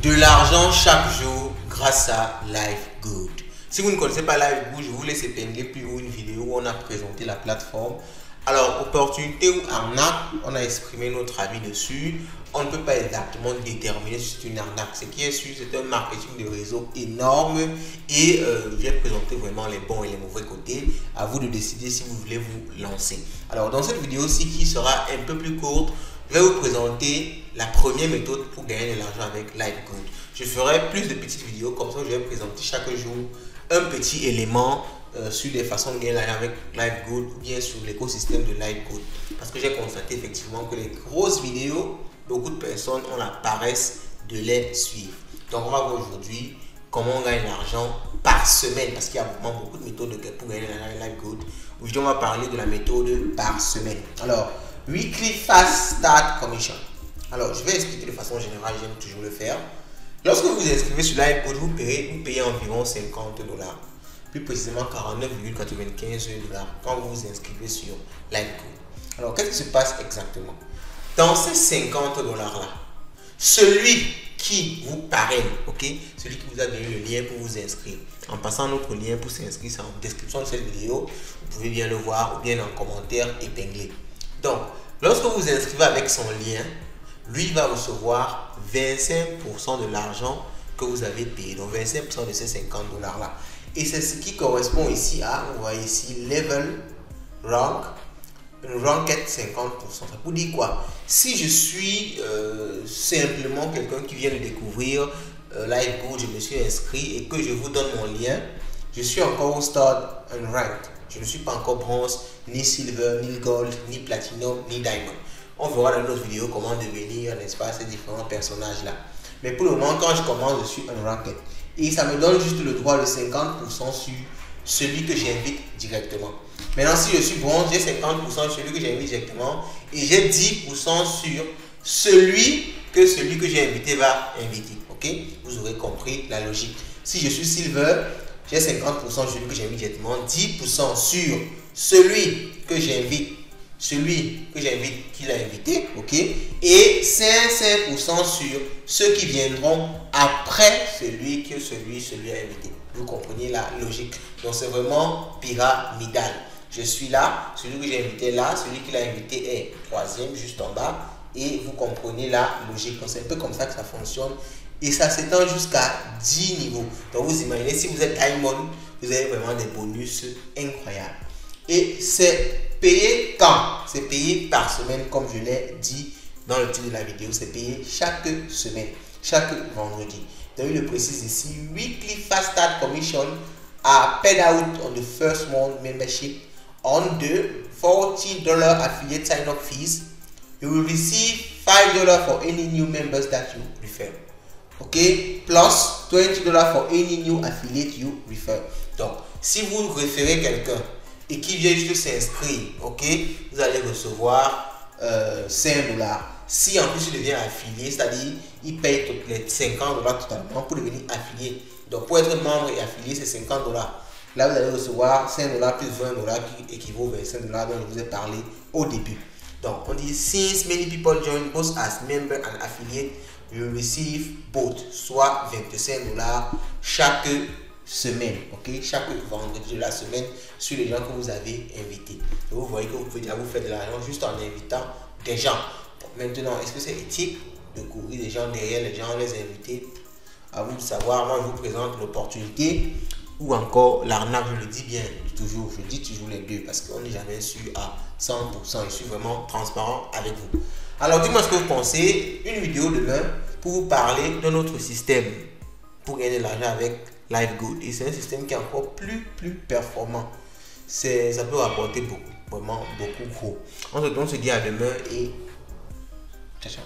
de l'argent chaque jour grâce à LiveGood. Si vous ne connaissez pas LiveGood, je vous laisse épingler plus haut une vidéo où on a présenté la plateforme. Alors, opportunité ou arnaque, on a exprimé notre avis dessus. On ne peut pas exactement déterminer si c'est une arnaque. Ce qui est sûr, c'est un marketing de réseau énorme et j'ai présenté vraiment les bons et les mauvais côtés. À vous de décider si vous voulez vous lancer. Alors, dans cette vidéo-ci qui sera un peu plus courte, je vais vous présenter la première méthode pour gagner de l'argent avec LiveGood. Je ferai plus de petites vidéos comme ça. Je vais présenter chaque jour un petit élément sur les façons de gagner de l'argent avec LiveGood ou bien sur l'écosystème de LiveGood. Parce que j'ai constaté effectivement que les grosses vidéos, beaucoup de personnes ont la paresse de les suivre. Donc on va voir aujourd'hui comment on gagne de l'argent par semaine. Parce qu'il y a vraiment beaucoup de méthodes pour gagner de l'argent avec LiveGood. Aujourd'hui on va parler de la méthode par semaine. Alors, Weekly Fast Start Commission. Alors je vais expliquer de façon générale, j'aime toujours le faire. Lorsque vous vous inscrivez sur LiveGood, vous payez environ $50. Plus précisément 49,95 $ quand vous vous inscrivez sur LiveGood. Alors, qu'est-ce qui se passe exactement? Dans ces 50 $ là, celui qui vous parraine, ok, celui qui vous a donné le lien pour vous inscrire, en passant notre lien pour s'inscrire, c'est en description de cette vidéo, vous pouvez bien le voir ou bien en commentaire épinglé. Donc, lorsque vous vous inscrivez avec son lien, lui va recevoir 25% de l'argent que vous avez payé, donc 25% de ces 50 $ là. Et c'est ce qui correspond ici à, vous voyez ici, level, rank, une ranked 50%. Ça veut dire quoi? Si je suis simplement quelqu'un qui vient de découvrir LiveGood, je me suis inscrit et que je vous donne mon lien, je suis encore au stade unranked. Je ne suis pas encore bronze, ni silver, ni gold, ni platinum, ni diamond. On verra dans notre vidéo comment devenir, n'est-ce pas, ces différents personnages là. Mais pour le moment, quand je commence, je suis unranked. Et ça me donne juste le droit de 50% sur celui que j'invite directement. Maintenant, si je suis bronze, j'ai 50% sur celui que j'invite directement et j'ai 10% sur celui que j'ai invité va inviter. Ok? Vous aurez compris la logique. Si je suis silver, j'ai 50% sur celui que j'invite directement, 10% sur celui que j'invite, qui l'a invité, ok, et 5% sur ceux qui viendront après celui a invité. Vous comprenez la logique? Donc c'est vraiment pyramidal. Je suis là, celui que j'ai invité là, celui qui l'a invité est troisième juste en bas, et vous comprenez la logique. Donc c'est un peu comme ça que ça fonctionne. Et ça s'étend jusqu'à 10 niveaux. Donc vous imaginez, si vous êtes Diamond, vous avez vraiment des bonus incroyables. Et c'est payé quand? C'est payé par semaine, comme je l'ai dit dans le titre de la vidéo. C'est payé chaque semaine, chaque vendredi. Donc il le précise ici, Weekly Fast Start Commission are paid out on the first month membership on the $40 affiliate sign-up fees. You will receive $5 for any new members that you refer. Ok, plus $20 for any new affiliate you refer. Donc, si vous référez quelqu'un et qui vient juste s'inscrire, ok, vous allez recevoir $5. Si en plus il devient affilié, c'est-à-dire il paye toutes les $50 totalement pour devenir affilié. Donc, pour être membre et affilié, c'est $50. Là, vous allez recevoir $5 plus $20 qui équivaut aux $25 dont je vous ai parlé au début. Donc, on dit since many people join both as member and affiliate, you receive both, soit $25 chaque semaine, ok, chaque vendredi de la semaine sur les gens que vous avez invités. Et vous voyez que vous pouvez déjà vous faire de l'argent juste en invitant des gens. Donc, maintenant, est-ce que c'est éthique de courir des gens derrière les gens, les inviter? À vous de savoir. Moi, je vous présente l'opportunité ou encore l'arnaque. Je le dis bien toujours, je dis toujours les deux parce qu'on n'est jamais sûr à 100%. Je suis vraiment transparent avec vous. Alors, dites-moi ce que vous pensez. Une vidéo demain pour vous parler d'un autre système pour gagner de l'argent avec LiveGood. Et c'est un système qui est encore plus performant. Ça peut rapporter beaucoup, vraiment beaucoup gros. On se dit à demain et ciao, ciao.